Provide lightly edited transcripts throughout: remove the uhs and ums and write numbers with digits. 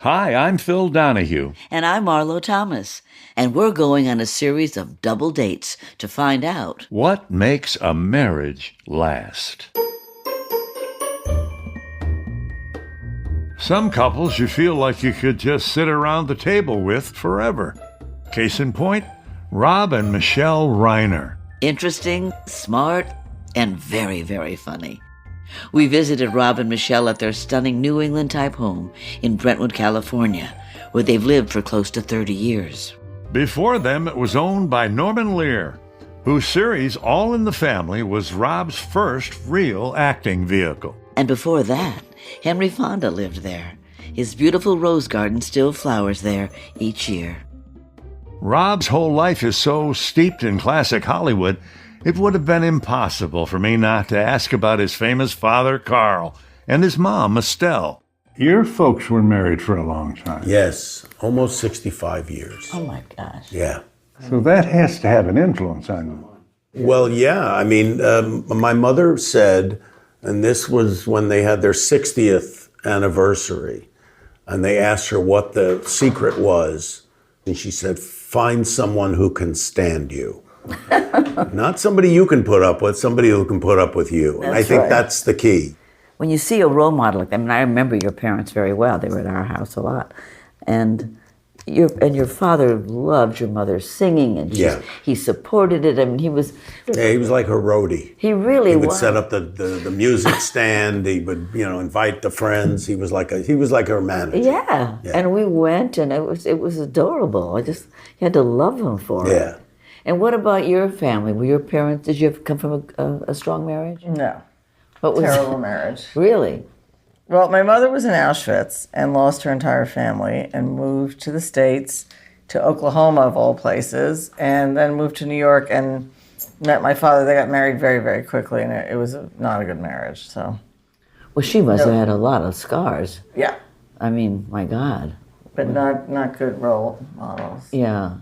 Hi, I'm Phil Donahue. And I'm Marlo Thomas. And we're going on a series of double dates to find out What makes a marriage last? Some couples you feel like you could just sit around the table with forever. Case in point, Rob and Michele Reiner. interesting, smart, and very, very funny. We visited Rob and Michele at their stunning New England-type home in Brentwood, California, where they've lived for close to 30 years. Before them, it was owned by Norman Lear, whose series All in the Family was Rob's first real acting vehicle. And before that, Henry Fonda lived there. His beautiful rose garden still flowers there each year. Rob's whole life is so steeped in classic Hollywood, it would have been impossible for me not to ask about his famous father, Carl, and his mom, Estelle. Your folks were married for a long time. Yes, almost 65 years. Oh my gosh. Yeah. So that has to have an influence on you. Well, yeah. I mean, my mother said, and this was when they had their 60th anniversary, and they asked her what the secret was, and she said, find someone who can stand you. Not somebody you can put up with, somebody who can put up with you. And I think that's the key. When you see a role model like that, I mean, I remember your parents very well. They were at our house a lot. And your father loved your mother's singing, and he supported it. I mean, he was like her roadie. He really was. He would set up the music stand. He would, invite the friends. He was like her manager. Yeah. And we went, and it was adorable. You had to love him for it. Yeah. And what about your family? Were your parents? Did you come from a strong marriage? No. What was terrible marriage. Really? Well, my mother was in Auschwitz and lost her entire family and moved to the States, to Oklahoma of all places, and then moved to New York and met my father. They got married very, very quickly, and it was not a good marriage. So. Well, she must have had a lot of scars. Yeah. I mean, my God. But not good role models. Yeah.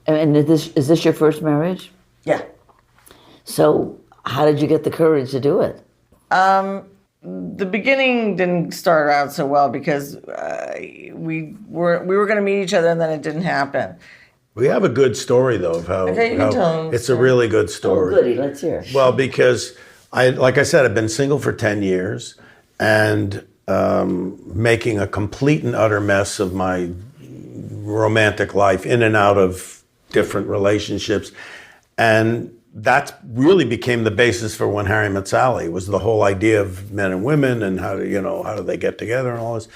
And is this your first marriage? Yeah. So how did you get the courage to do it? The beginning didn't start out so well because we were going to meet each other, and then it didn't happen. We have a good story, though, of how, Okay, you can tell them. It's a really good story. Oh, goody, let's hear it. Well, because like I said, I've been single for 10 years and making a complete and utter mess of my romantic life, in and out of different relationships. And that really became the basis for When Harry Met Sally, was the whole idea of men and women and how do they get together and all this.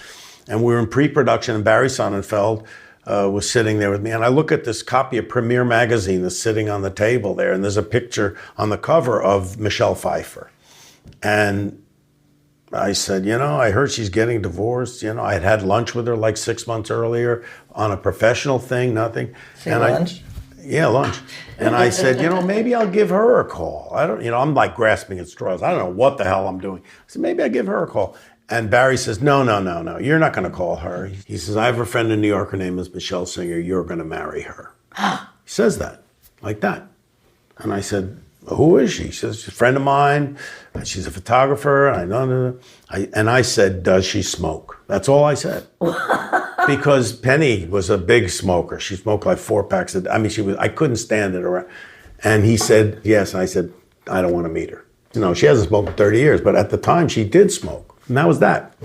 And we were in pre-production, and Barry Sonnenfeld was sitting there with me. And I look at this copy of Premiere magazine that's sitting on the table there, and there's a picture on the cover of Michelle Pfeiffer. And I said, I heard she's getting divorced. I had had lunch with her like 6 months earlier on a professional thing, nothing. Lunch? Yeah, lunch. And I said, maybe I'll give her a call. I'm like grasping at straws. I don't know what the hell I'm doing. I said, maybe I'll give her a call. And Barry says, no, you're not going to call her. He says, I have a friend in New York, her name is Michelle Singer. You're going to marry her. He says that, like that. And I said, who is she? He says, she's a friend of mine. She's a photographer. And I said, does she smoke? That's all I said. Because Penny was a big smoker. She smoked like 4 packs a day. I mean, I couldn't stand it around. And he said, yes. And I said, I don't want to meet her. She hasn't smoked in 30 years, but at the time she did smoke. And that was that.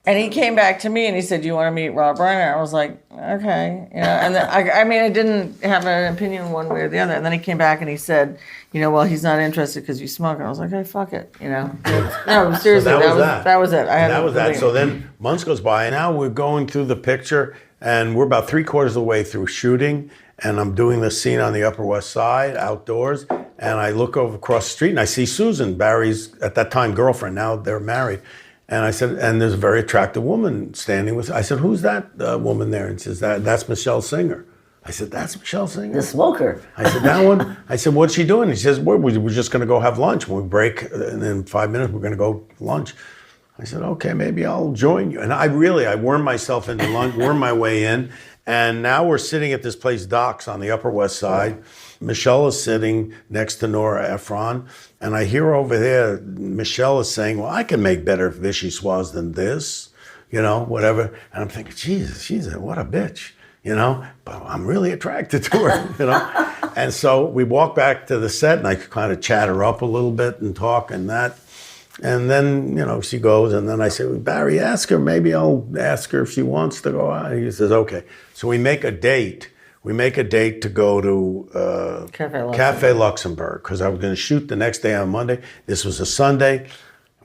And he came back to me and he said, do you want to meet Rob Reiner? I was like, okay. And then, I didn't have an opinion one way or the other. And then he came back and he said, well, he's not interested because you smoke. And I was like, hey, fuck it. No, seriously, So that was it. That was that. So then months goes by, and now we're going through the picture, and we're about 3/4 of the way through shooting, and I'm doing the scene on the Upper West Side, outdoors, and I look over across the street, and I see Susan, Barry's, at that time, girlfriend. Now they're married. And I said, and there's a very attractive woman standing with, I said, who's that woman there? And he says, that's Michelle Singer. I said, that's Michelle Singer? The smoker. I said, that one? I said, what's she doing? He says, we're just going to go have lunch. When we break, and in 5 minutes, we're going to go lunch. I said, okay, maybe I'll join you. And I wormed myself into lunch, wormed my way in. And now we're sitting at this place, Doc's, on the Upper West Side. Michelle is sitting next to Nora Ephron. And I hear over there, Michelle is saying, well, I can make better vichyssoise than this. whatever. And I'm thinking, Jesus, what a bitch, but I'm really attracted to her, And so we walk back to the set and I kind of chat her up a little bit and talk and that. And then, she goes and then I say, well, Barry, ask her. Maybe I'll ask her if she wants to go out. He says, okay. So we make a date. We make a date to go to Cafe Luxembourg because I was going to shoot the next day on Monday. This was a Sunday.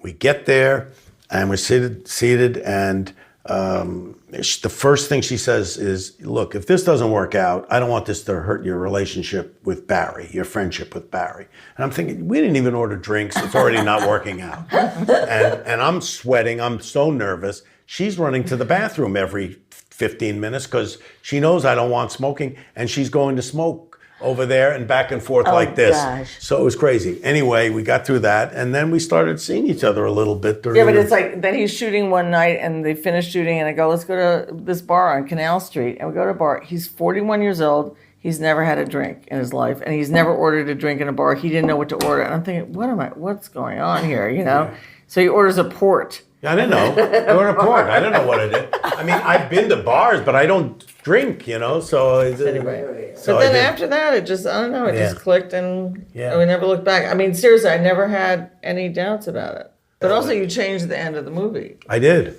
We get there and we're seated and the first thing she says is, look, if this doesn't work out, I don't want this to hurt your relationship with Barry, your friendship with Barry. And I'm thinking, we didn't even order drinks. It's already not working out. And I'm sweating. I'm so nervous. She's running to the bathroom every 15 minutes because she knows I don't want smoking. And she's going to smoke over there and back and forth like this. Gosh. So it was crazy. Anyway, we got through that. And then we started seeing each other a little bit. Yeah, but it's like, then he's shooting one night and they finish shooting and I go, let's go to this bar on Canal Street. And we go to a bar. He's 41 years old. He's never had a drink in his life. And he's never ordered a drink in a bar. He didn't know what to order. And I'm thinking, what's going on here, Yeah. So he orders a port. I didn't know. You're in a port. I don't know what it is. I mean, I've been to bars, but I don't drink, so... Anyway. But then after that, it just, I don't know, it just clicked and we never looked back. I mean, seriously, I never had any doubts about it. But also you changed the end of the movie. I did.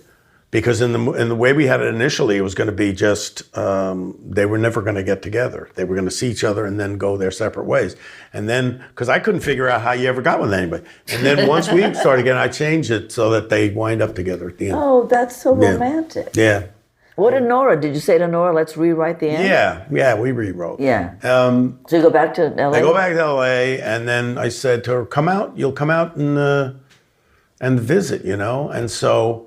Because in the way we had it initially, it was going to be just, they were never going to get together. They were going to see each other and then go their separate ways. And then, because I couldn't figure out how you ever got with anybody. And then once we started again, I changed it so that they wind up together at the end. Oh, that's so romantic. Yeah. What did Nora? Did you say to Nora, let's rewrite the end? Yeah, we rewrote. Yeah. So you go back to L.A.? I go back to L.A. and then I said to her, you'll come out and visit, And so...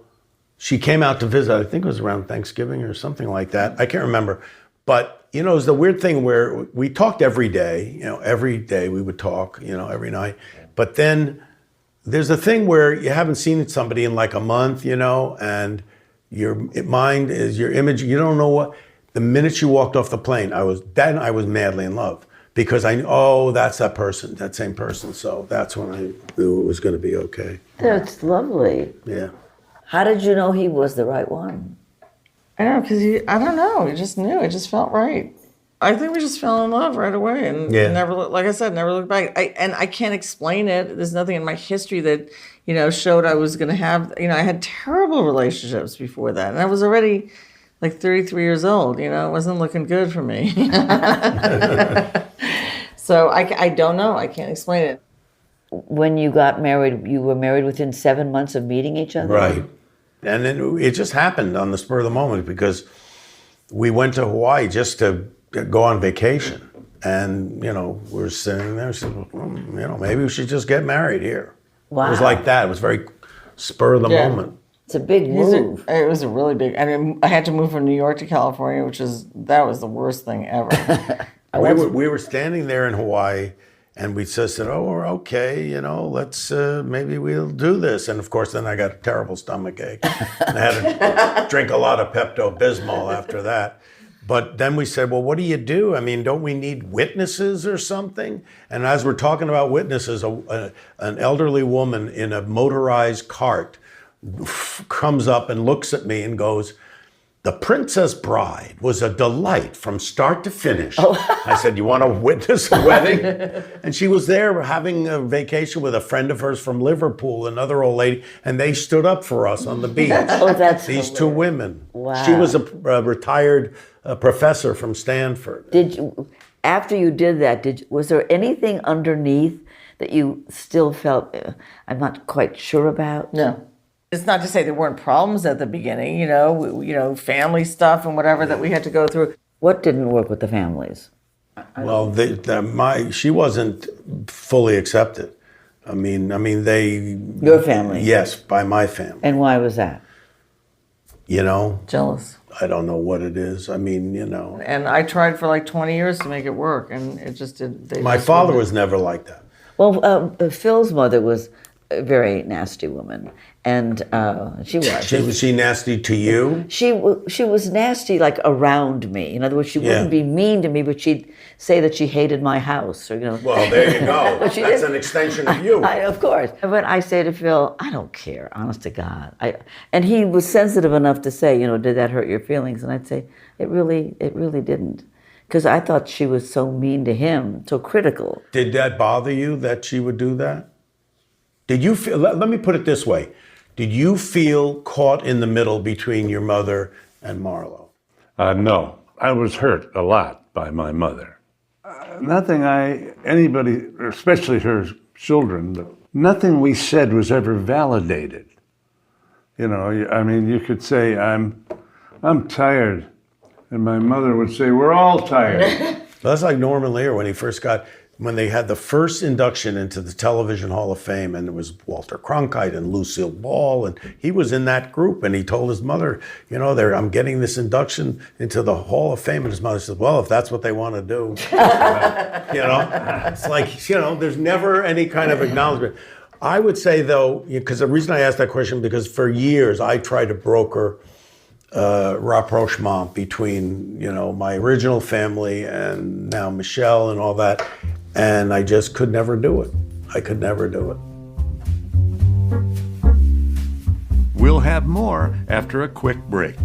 she came out to visit, I think it was around Thanksgiving or something like that. I can't remember. But, it was the weird thing where we talked every day. Every day we would talk, every night. But then there's a thing where you haven't seen somebody in like a month, and your mind is your image. You don't know what. The minute you walked off the plane, I was madly in love. Because I knew, that's that person, that same person. So that's when I knew it was going to be okay. That's lovely. Yeah. How did you know he was the right one? I don't know, because I don't know. He just knew. It just felt right. I think we just fell in love right away and never, like I said, never looked back. I can't explain it. There's nothing in my history that, showed I was going to have, I had terrible relationships before that. And I was already like 33 years old, it wasn't looking good for me. So I don't know. I can't explain it. When you got married, you were married within 7 months of meeting each other? Right. And then it just happened on the spur of the moment because we went to Hawaii just to go on vacation. And, we're sitting there, so, maybe we should just get married here. Wow. It was like that. It was very spur of the moment. It's a big move. It was a really big, I had to move from New York to California, that was the worst thing ever. We were standing there in Hawaii. And we just said, we're okay, let's, maybe we'll do this. And of course, then I got a terrible stomachache. And I had to drink a lot of Pepto-Bismol after that. But then we said, well, what do you do? I mean, don't we need witnesses or something? And as we're talking about witnesses, an elderly woman in a motorized cart comes up and looks at me and goes, "The Princess Bride was a delight from start to finish." I said, "You want to witness a wedding?" And she was there having a vacation with a friend of hers from Liverpool, another old lady, and they stood up for us on the beach. That's These hilarious. two women. Wow. She was a retired professor from Stanford. After you did that, was there anything underneath that you still felt, I'm not quite sure about? No. It's not to say there weren't problems at the beginning, family stuff and whatever that we had to go through. What didn't work with the families? Well, she wasn't fully accepted. I mean, Your family? Yes, by my family. And why was that? Jealous. I don't know what it is. I mean, And I tried for like 20 years to make it work, and it just did. My father was never like that. Well, Phil's mother was a very nasty woman, and she was. Was she nasty to you? She was nasty, like, around me. In other words, she wouldn't be mean to me, but she'd say that she hated my house, or Well, there you go. That's an extension of you. Of course. But I say to Phil, I don't care, honest to God. And he was sensitive enough to say, did that hurt your feelings? And I'd say, it really didn't. Because I thought she was so mean to him, so critical. Did that bother you that she would do that? Did you feel, let me put it this way. Did you feel caught in the middle between your mother and Marlo? No, I was hurt a lot by my mother. Anybody, especially her children, but nothing we said was ever validated. You could say, I'm tired. And my mother would say, we're all tired. That's like Norman Lear when they had the first induction into the Television Hall of Fame, and it was Walter Cronkite and Lucille Ball, and he was in that group, and he told his mother, I'm getting this induction into the Hall of Fame, and his mother said, well, if that's what they want to do. It's like, there's never any kind of acknowledgement. I would say, though, because the reason I asked that question, because for years I tried to broker rapprochement between, my original family and now Michele and all that. And I just could never do it. I could never do it. We'll have more after a quick break.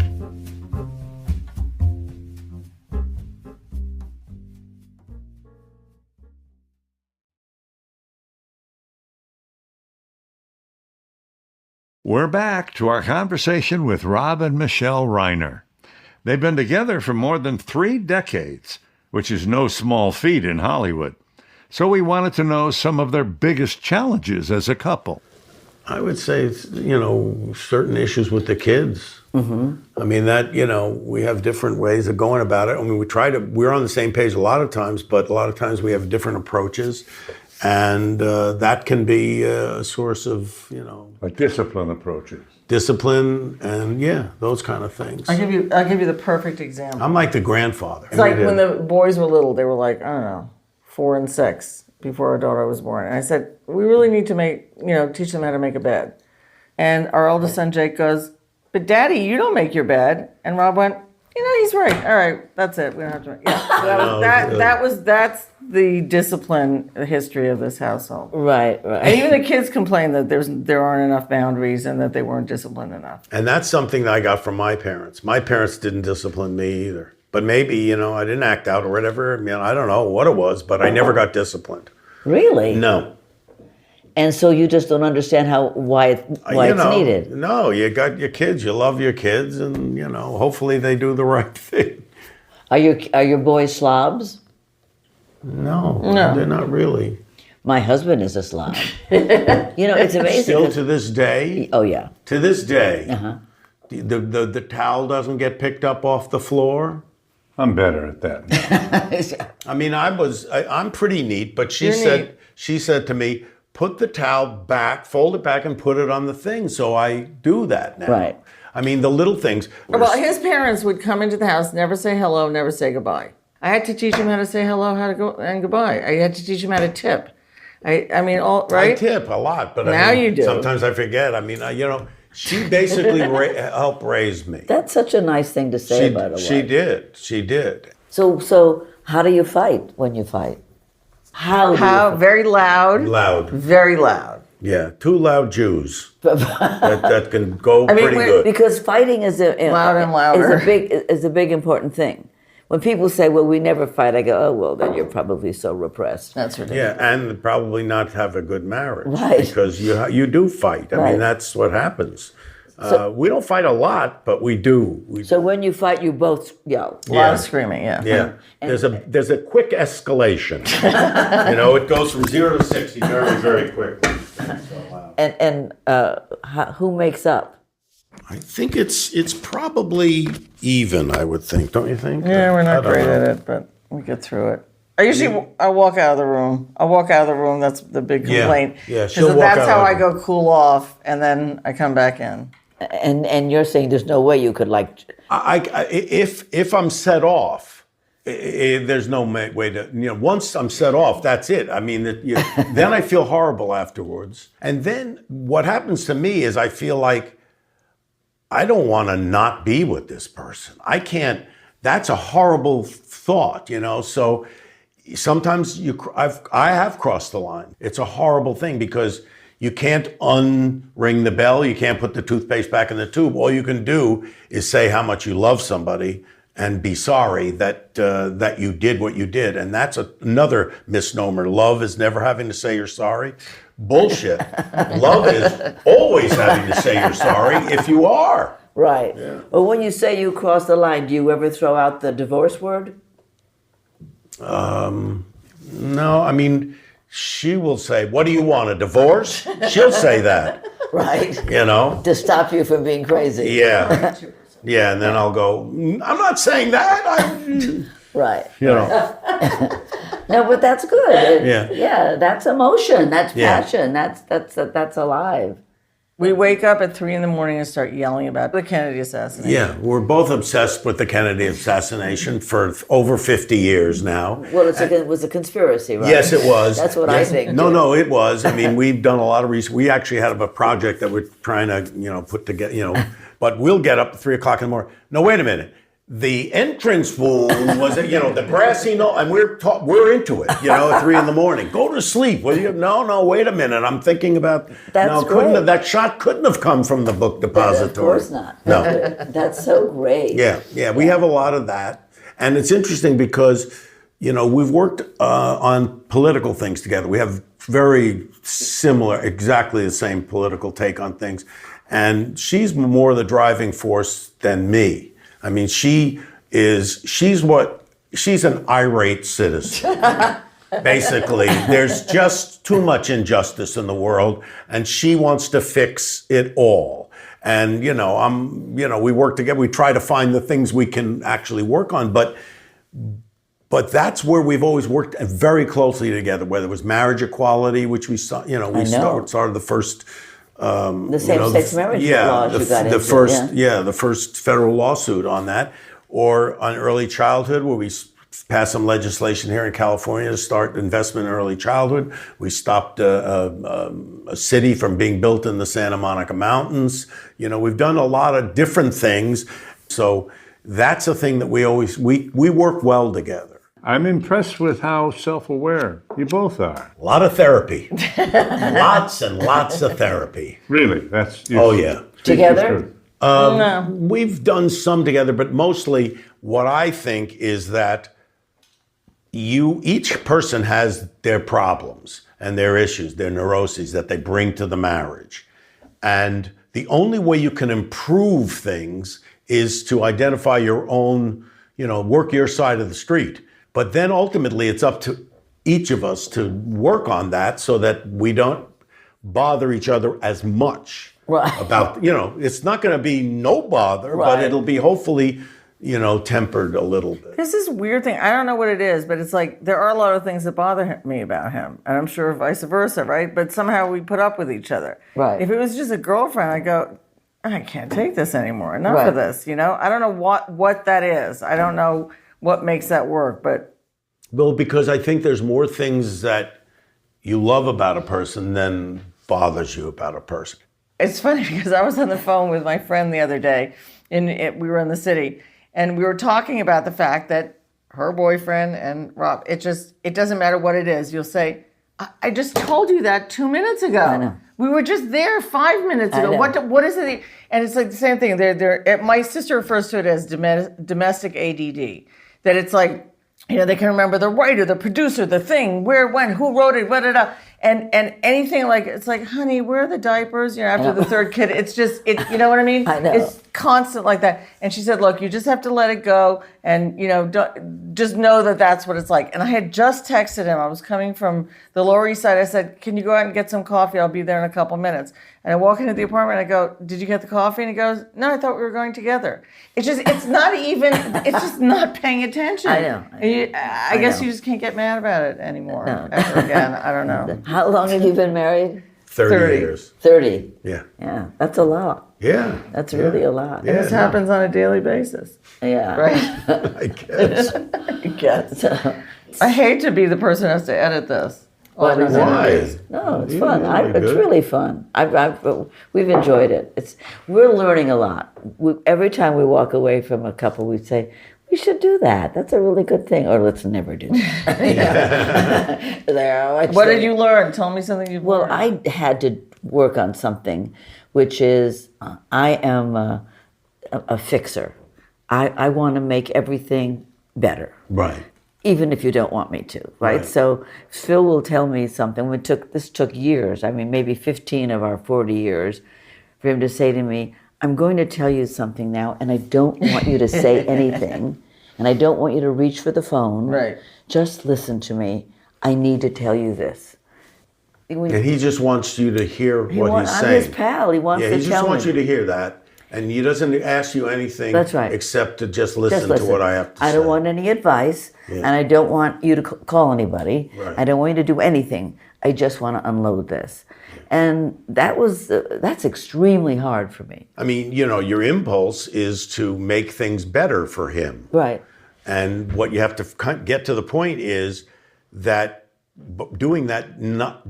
We're back to our conversation with Rob and Michele Reiner. They've been together for more than 3 decades, which is no small feat in Hollywood. So we wanted to know some of their biggest challenges as a couple. I would say, certain issues with the kids. Mm-hmm. I mean, we have different ways of going about it. I mean, we're on the same page a lot of times, but a lot of times we have different approaches. And that can be a source of, Like discipline approaches. Discipline and, those kind of things. I'll give you the perfect example. I'm like the grandfather. It's like when the boys were little, they were like, I don't know, 4 and 6 before our daughter was born. And I said, we really need to teach them how to make a bed. And our oldest son, Jake, goes, but Daddy, you don't make your bed. And Rob went, he's right. All right, that's it. We don't have to. Yeah, so that's the discipline history of this household. Right. And even the kids complain that there aren't enough boundaries and that they weren't disciplined enough. And that's something that I got from my parents. My parents didn't discipline me either. But maybe, I didn't act out or whatever. I don't know what it was, but I never got disciplined. Really? No. And so you just don't understand why it's needed. No, you got your kids, you love your kids, and hopefully they do the right thing. Are your boys slobs? No, they're not really. My husband is a slob. It's amazing. Still to this day. Oh yeah. To this day. Uh-huh. The towel doesn't get picked up off the floor. I'm better at that. I mean, I'm pretty neat, but she said to me, put the towel back, fold it back, and put it on the thing. So I do that now. Right. I mean, the little ththings. Well, his parents would come into the house, never say hello, never say goodbye. I had to teach him how to say hello, how to go and goodbye. I had to teach him how to tip. Right? I tip a lot, but now you do. Sometimes I forget. I mean, she basically helped raise me. That's such a nice thing to say, by the way. She did. So how do you fight when you fight? How very loud. Loud. Very loud. Yeah, 2 loud Jews that can go pretty good. Because fighting is loud and louder is a big important thing. When people say, well, we never fight, I go, oh, well, then you're probably so repressed. That's ridiculous. Yeah, and probably not have a good marriage. Right. Because you do fight. I mean, that's what happens. We don't fight a lot, but we do. So when you fight, you both yell. A lot of screaming, yeah. Yeah. There's a quick escalation. It goes from 0 to 60 very, very quickly. And who makes up? I think it's probably even, I would think. Don't you think? Yeah, we're not great at it, but we get through it. I walk out of the room. That's the big complaint. Yeah, she'll walk out. That's how I go cool off, and then I come back in. And you're saying there's no way you could if I'm set off, There's no way to, once I'm set off, that's it. I mean, then I feel horrible afterwards. And then what happens to me is I feel like I don't want to not be with this person. I can't, that's a horrible thought, So sometimes I have crossed the line. It's a horrible thing because you can't unring the bell. You can't put the toothpaste back in the tube. All you can do is say how much you love somebody and be sorry that you did what you did. And that's another misnomer. Love is never having to say you're sorry. Bullshit. Love is always having to say you're sorry if you are. Right. Yeah. Well, when you say you cross the line, do you ever throw out the divorce word? No, I mean, she will say, what do you want, a divorce? She'll say that. Right. To stop you from being crazy. Yeah. Yeah, and then I'll go, I'm not saying that. Right. No, but that's good. Yeah, that's emotion. That's passion. That's alive. We wake up at 3 a.m. and start yelling about the Kennedy assassination. Yeah, we're both obsessed with the Kennedy assassination for over 50 years now. Well, it was a conspiracy, right? Yes, it was. That's what I think. No, it was. I mean, we've done a lot of research. We actually had a project that we're trying to, put together, but we'll get up at 3 o'clock in the morning. No, wait a minute. The entrance wound was, the grassy knoll, and we're into it, at 3 in the morning. Go to sleep. Will you? No, wait a minute. I'm thinking about. That shot couldn't have come from the book depository. Of course not. No. That's so great. Yeah. We have a lot of that, and it's interesting because, we've worked on political things together. We have very similar, exactly the same political take on things, and she's more the driving force than me. I mean, she's an irate citizen. Basically, there's just too much injustice in the world, and she wants to fix it all. And, we work together. We try to find the things we can actually work on, but that's where we've always worked very closely together, whether it was marriage equality, which we saw, started the first the same-sex marriage laws you got into. The first federal lawsuit on that, or on early childhood, where we passed some legislation here in California to start investment in early childhood. We stopped a city from being built in the Santa Monica Mountains. We've done a lot of different things. So that's a thing that we work well together. I'm impressed with how self-aware you both are. A lot of therapy. Lots and lots of therapy. Really? Yeah. Together? No. We've done some together, but mostly what I think is that each person has their problems and their issues, their neuroses that they bring to the marriage. And the only way you can improve things is to identify your own, work your side of the street. But then ultimately it's up to each of us to work on that so that we don't bother each other as much. Right. About, it's not going to be no bother, but it'll be hopefully, tempered a little bit. There's this weird thing. I don't know what it is, but it's like there are a lot of things that bother me about him. And I'm sure vice versa, right? But somehow we put up with each other. Right. If it was just a girlfriend, I go, I can't take this anymore. Enough of this, I don't know what that is. I don't know what makes that work, but... Well, because I think there's more things that you love about a person than bothers you about a person. It's funny because I was on the phone with my friend the other day, and we were in the city, and we were talking about the fact that her boyfriend and Rob, it doesn't matter what it is. You'll say, I just told you that 2 minutes ago. I know. We were just there 5 minutes ago. What is it? And it's like the same thing. My sister refers to it as domestic ADD. That it's like, they can remember the writer, the producer, the thing, where, when, who wrote it, and anything like, it's like, honey, where are the diapers? After the third kid, it's just, you know what I mean? I know. It's constant like that. And she said, look, you just have to let it go, and, just know that that's what it's like. And I had just texted him. I was coming from the Lower East Side. I said, can you go out and get some coffee? I'll be there in a couple minutes. And I walk into the apartment, I go, did you get the coffee? And he goes, no, I thought we were going together. It's just not paying attention. I know. I guess you just can't get mad about it anymore. Ever again. I don't know. How long have you been married? 30 years. 30. Yeah. Yeah, that's a lot. Yeah. That's really a lot. And this happens on a daily basis. Yeah. Right? I guess. I guess. I hate to be the person who has to edit this. But All these Why? interviews. No, it's You fun. did really It's good. really fun. We've enjoyed it. We're learning a lot. Every time we walk away from a couple, we say, we should do that. That's a really good thing. Or let's never do that. What did you learn? Tell me something you've Well, learned. I had to work on something, which is I am a fixer. I want to make everything better. Right. Even if you don't want me to, right? So Phil will tell me something. This took years. I mean, maybe 15 of our 40 years for him to say to me, I'm going to tell you something now, and I don't want you to say anything, and I don't want you to reach for the phone. Right. Just listen to me. I need to tell you this. And he just wants you to hear what he's I'm saying. his pal. He wants Yeah, to he tell just wants me. you to hear that. And he doesn't ask you anything That's right. except to just listen Just to what I have to say. I don't want any advice, and I don't want you to call anybody. Right. I don't want you to do anything. I just want to unload this. And that's extremely hard for me. I mean, your impulse is to make things better for him. Right. And what you have to get to the point is that doing that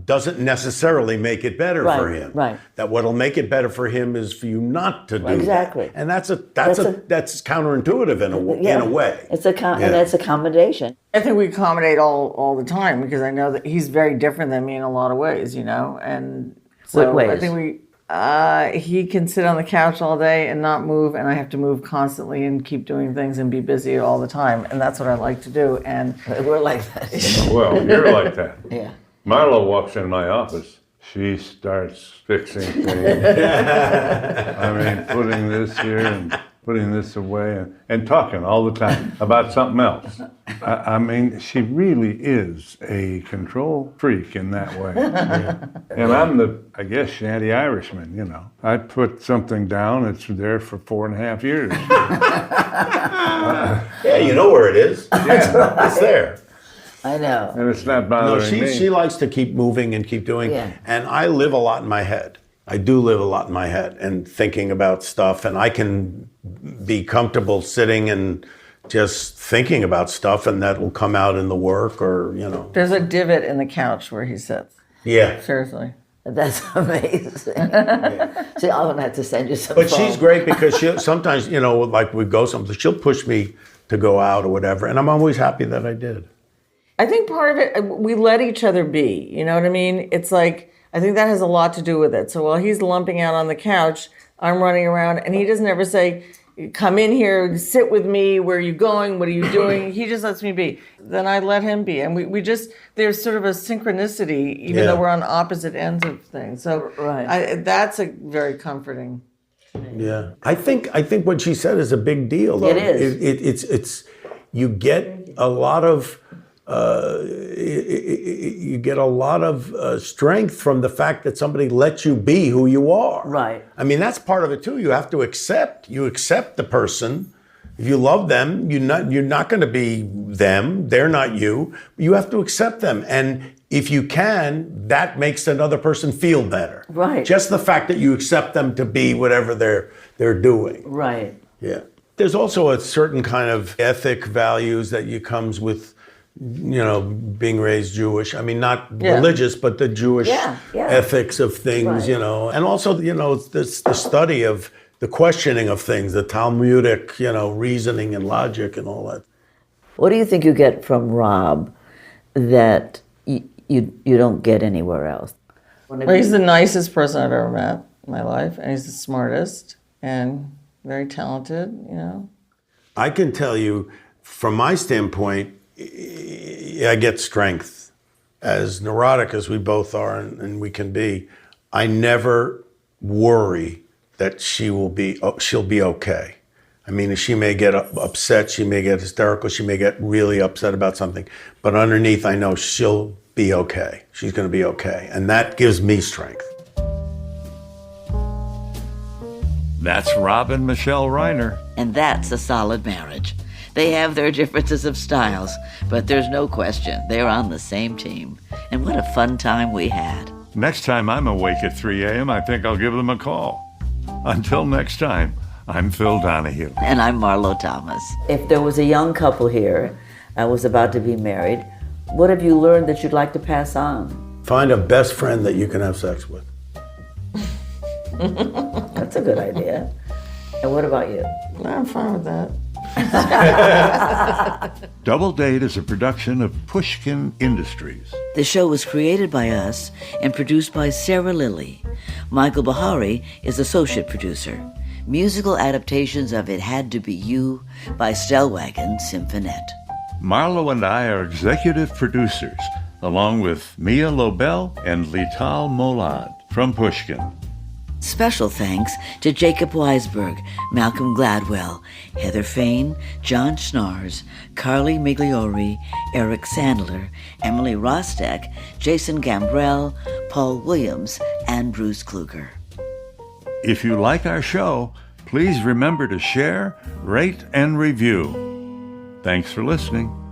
doesn't necessarily make it better for Right, him. right. That what'll make it better for him is for you not to do Exactly. that. And that's counterintuitive in a way. It's and it's accommodation. I think we accommodate all the time because I know that he's very different than me in a lot of ways, and so What ways? I think he can sit on the couch all day and not move, and I have to move constantly and keep doing things and be busy all the time, and that's what I like to do. And We're like that. Well, you're like that. Yeah. Marlo walks in my office. She starts fixing things. I mean, putting this here and putting this away and talking all the time about something else. I mean, she really is a control freak in that way. And I'm I guess, shanty Irishman, I put something down, it's there for 4.5 years. Yeah, you know where it is. Yeah. It's there. I know. And it's not No, bothering me. she likes to keep moving and keep doing. Yeah. And I live a lot in my head. I do live a lot in my head and thinking about stuff. And I can be comfortable sitting and just thinking about stuff, and that will come out in the work or. there's a divot in the couch where he sits. Yeah. Seriously. That's amazing. See, I'm going to have to send you some But phone. she's great because she sometimes, like we go someplace, she'll push me to go out or whatever. And I'm always happy that I did. I think part of it, we let each other be. You know what I mean? It's like, I think that has a lot to do with it. So while he's lumping out on the couch, I'm running around, and he doesn't ever say, come in here, sit with me, where are you going, what are you doing? He just lets me be. Then I let him be. And we just, there's sort of a synchronicity, even though we're on opposite ends of things. So Right. that's a very comforting. Yeah. I think what she said is a big deal, though. It is. It's you get a lot of strength from the fact that somebody lets you be who you are. Right. I mean, that's part of it too. You have to accept. You accept the person. If you love them, you're not going to be them. They're not you. You have to accept them. And if you can, that makes another person feel better. Right. Just the fact that you accept them to be whatever they're doing. Right. Yeah. There's also a certain kind of ethic values that comes with, being raised Jewish. I mean, not religious, but the Jewish ethics of things, Right. And also, it's the study of the questioning of things, the Talmudic, reasoning and logic and all that. What do you think you get from Rob that you don't get anywhere else? Well, he's the nicest person I've ever met in my life, and he's the smartest and very talented, I can tell you, from my standpoint, I get strength. As neurotic as we both are, and we can be, I never worry that she'll be okay. I mean, she may get upset, she may get hysterical, she may get really upset about something, but underneath I know she'll be okay. She's going to be okay, and that gives me strength. That's Rob and Michele Reiner. And that's a solid marriage. They have their differences of styles, but there's no question they're on the same team. And what a fun time we had. Next time I'm awake at 3 a.m., I think I'll give them a call. Until next time, I'm Phil Donahue. And I'm Marlo Thomas. If there was a young couple here was about to be married, what have you learned that you'd like to pass on? Find a best friend that you can have sex with. That's a good idea. And what about you? I'm fine with that. Double Date is a production of Pushkin Industries. The show was created by us and produced by Sarah Lilly. Michael Bahari is associate producer. Musical adaptations of It Had to Be You by Stellwagen Symphonette. Marlo and I are executive producers, along with Mia Lobel and Lital Molad from Pushkin. Special thanks to Jacob Weisberg, Malcolm Gladwell, Heather Fain, John Schnars, Carly Migliori, Eric Sandler, Emily Rostek, Jason Gambrell, Paul Williams, and Bruce Kluger. If you like our show, please remember to share, rate, and review. Thanks for listening.